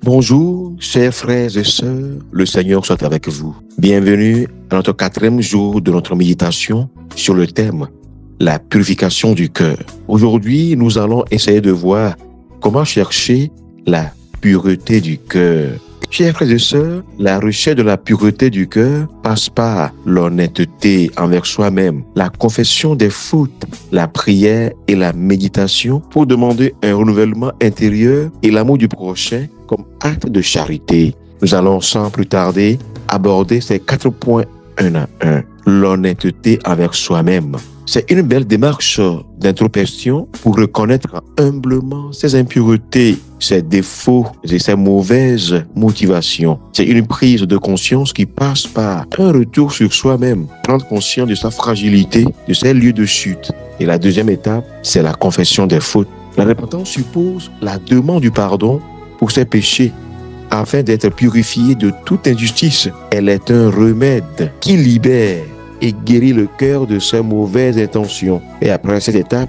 Bonjour, chers frères et sœurs, le Seigneur soit avec vous. Bienvenue à notre 4e jour de notre méditation sur le thème « La purification du cœur ». Aujourd'hui, nous allons essayer de voir comment chercher la pureté du cœur. Chers frères et sœurs, la recherche de la pureté du cœur passe par l'honnêteté envers soi-même, la confession des fautes, la prière et la méditation pour demander un renouvellement intérieur et l'amour du prochain comme acte de charité. Nous allons sans plus tarder aborder ces 4 points un à un. L'honnêteté envers soi-même. C'est une belle démarche d'introspection pour reconnaître humblement ses impuretés, ses défauts et ses mauvaises motivations. C'est une prise de conscience qui passe par un retour sur soi-même, prendre conscience de sa fragilité, de ses lieux de chute. Et la deuxième étape, c'est la confession des fautes. La repentance suppose la demande du pardon pour ses péchés, afin d'être purifié de toute injustice. Elle est un remède qui libère et guérit le cœur de ses mauvaises intentions. Et après cette étape,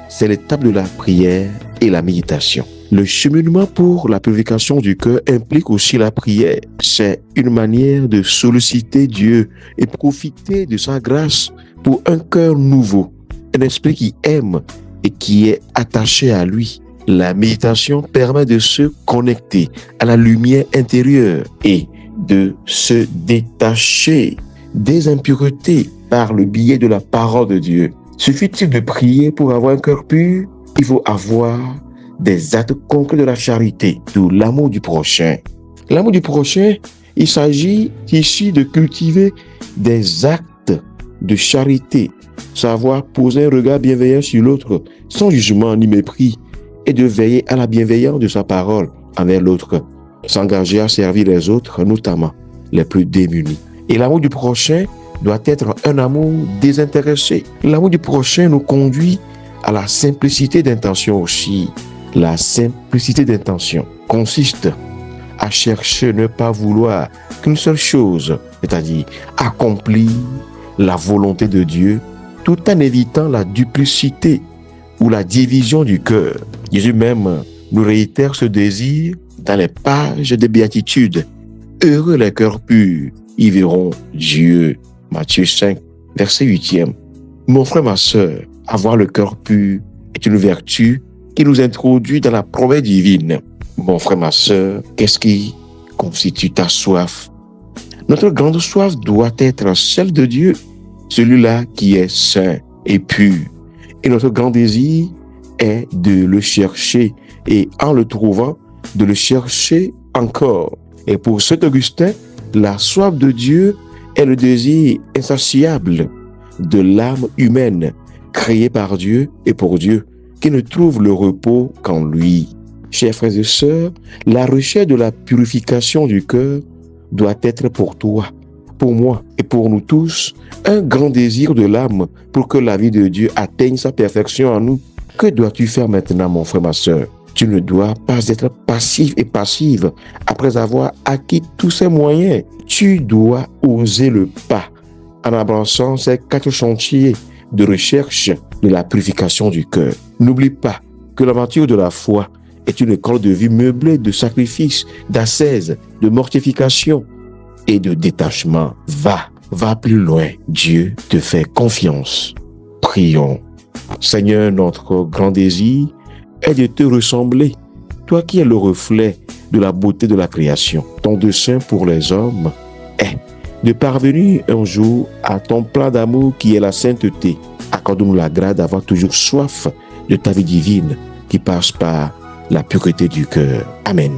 c'est l'étape de la prière et la méditation. Le cheminement pour la purification du cœur implique aussi la prière. C'est une manière de solliciter Dieu et profiter de sa grâce pour un cœur nouveau, un esprit qui aime et qui est attaché à lui. La méditation permet de se connecter à la lumière intérieure et de se détacher des impuretés par le biais de la parole de Dieu. Suffit-il de prier pour avoir un cœur pur? Il faut avoir des actes concrets de la charité, de l'amour du prochain. L'amour du prochain, il s'agit ici de cultiver des actes de charité, savoir poser un regard bienveillant sur l'autre, sans jugement ni mépris, et de veiller à la bienveillance de sa parole envers l'autre, s'engager à servir les autres, notamment les plus démunis. Et l'amour du prochain doit être un amour désintéressé. L'amour du prochain nous conduit à la simplicité d'intention aussi. La simplicité d'intention consiste à chercher ne pas vouloir qu'une seule chose, c'est-à-dire accomplir la volonté de Dieu, tout en évitant la duplicité ou la division du cœur. Jésus même nous réitère ce désir dans les pages des béatitudes. Heureux les cœurs purs, ils verront Dieu. Matthieu 5, verset 8e. Mon frère, ma sœur, avoir le cœur pur est une vertu qui nous introduit dans la promesse divine. Mon frère, ma sœur, qu'est-ce qui constitue ta soif? Notre grande soif doit être celle de Dieu, celui-là qui est saint et pur. Et notre grand désir est de le chercher et en le trouvant, de le chercher encore. Et pour saint Augustin, la soif de Dieu est le désir insatiable de l'âme humaine, créée par Dieu et pour Dieu, qui ne trouve le repos qu'en lui. Chers frères et sœurs, la recherche de la purification du cœur doit être pour toi, pour moi et pour nous tous, un grand désir de l'âme pour que la vie de Dieu atteigne sa perfection en nous. Que dois-tu faire maintenant, mon frère, ma sœur? Tu ne dois pas être passif et passive après avoir acquis tous ces moyens. Tu dois oser le pas en avançant ces 4 chantiers de recherche de la purification du cœur. N'oublie pas que l'aventure de la foi est une école de vie meublée de sacrifices, d'ascèse, de mortification et de détachement. Va plus loin. Dieu te fait confiance. Prions. Seigneur, notre grand désir est de te ressembler, toi qui es le reflet de la beauté de la création. Ton dessein pour les hommes est de parvenir un jour à ton plan d'amour qui est la sainteté. Accorde-nous la grâce d'avoir toujours soif de ta vie divine qui passe par la pureté du cœur. Amen.